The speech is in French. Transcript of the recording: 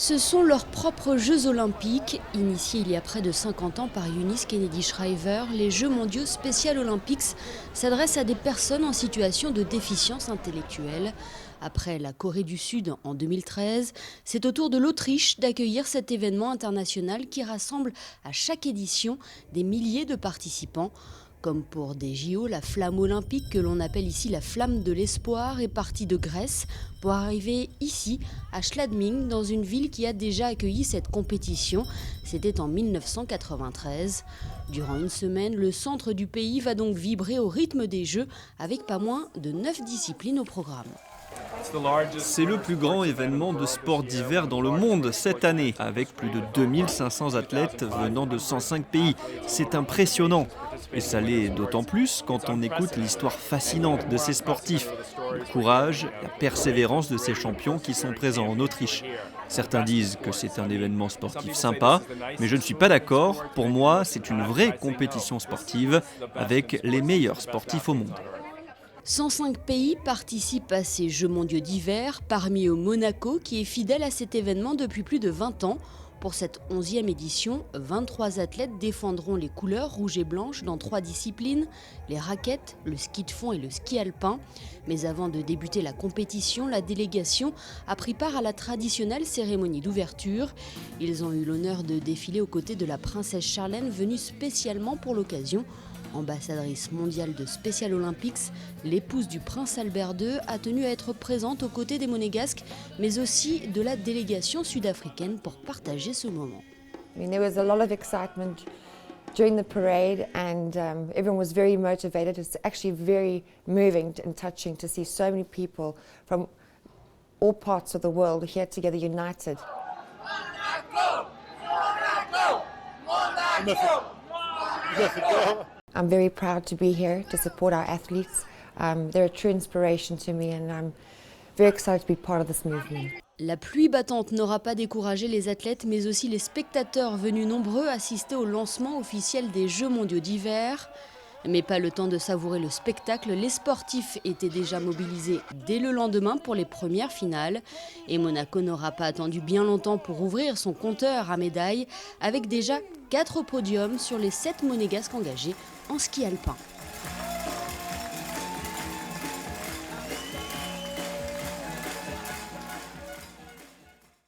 Ce sont leurs propres Jeux Olympiques. Initiés il y a près de 50 ans par Eunice Kennedy Shriver, les Jeux mondiaux Special Olympics s'adressent à des personnes en situation de déficience intellectuelle. Après la Corée du Sud en 2013, c'est au tour de l'Autriche d'accueillir cet événement international qui rassemble à chaque édition des milliers de participants. Comme pour des JO, la flamme olympique, que l'on appelle ici la flamme de l'espoir, est partie de Grèce pour arriver ici, à Schladming, dans une ville qui a déjà accueilli cette compétition. C'était en 1993. Durant une semaine, le centre du pays va donc vibrer au rythme des Jeux, avec pas moins de 9 disciplines au programme. C'est le plus grand événement de sport d'hiver dans le monde cette année, avec plus de 2500 athlètes venant de 105 pays. C'est impressionnant. Et ça l'est d'autant plus quand on écoute l'histoire fascinante de ces sportifs, le courage, la persévérance de ces champions qui sont présents en Autriche. Certains disent que c'est un événement sportif sympa, mais je ne suis pas d'accord. Pour moi, c'est une vraie compétition sportive avec les meilleurs sportifs au monde. 105 pays participent à ces Jeux mondiaux d'hiver, parmi eux Monaco qui est fidèle à cet événement depuis plus de 20 ans. Pour cette 11e édition, 23 athlètes défendront les couleurs rouges et blanches dans 3 disciplines, les raquettes, le ski de fond et le ski alpin. Mais avant de débuter la compétition, la délégation a pris part à la traditionnelle cérémonie d'ouverture. Ils ont eu l'honneur de défiler aux côtés de la princesse Charlène venue spécialement pour l'occasion. Ambassadrice mondiale de Special Olympics, l'épouse du prince Albert II a tenu à être présente aux côtés des Monégasques, mais aussi de la délégation sud-africaine pour partager ce moment. There was a lot of excitement during the parade and everyone was very motivated. It's actually very moving and touching to see so many people from all parts of the world here together united. I'm very proud to be here to support our athletes. They're a true inspiration to me and I'm very excited to be part of this movement. La pluie battante n'aura pas découragé les athlètes, mais aussi les spectateurs venus nombreux assister au lancement officiel des Jeux mondiaux d'hiver. Mais pas le temps de savourer le spectacle, les sportifs étaient déjà mobilisés dès le lendemain pour les premières finales. Et Monaco n'aura pas attendu bien longtemps pour ouvrir son compteur à médailles, avec déjà 4 podiums sur les 7 monégasques engagés en ski alpin.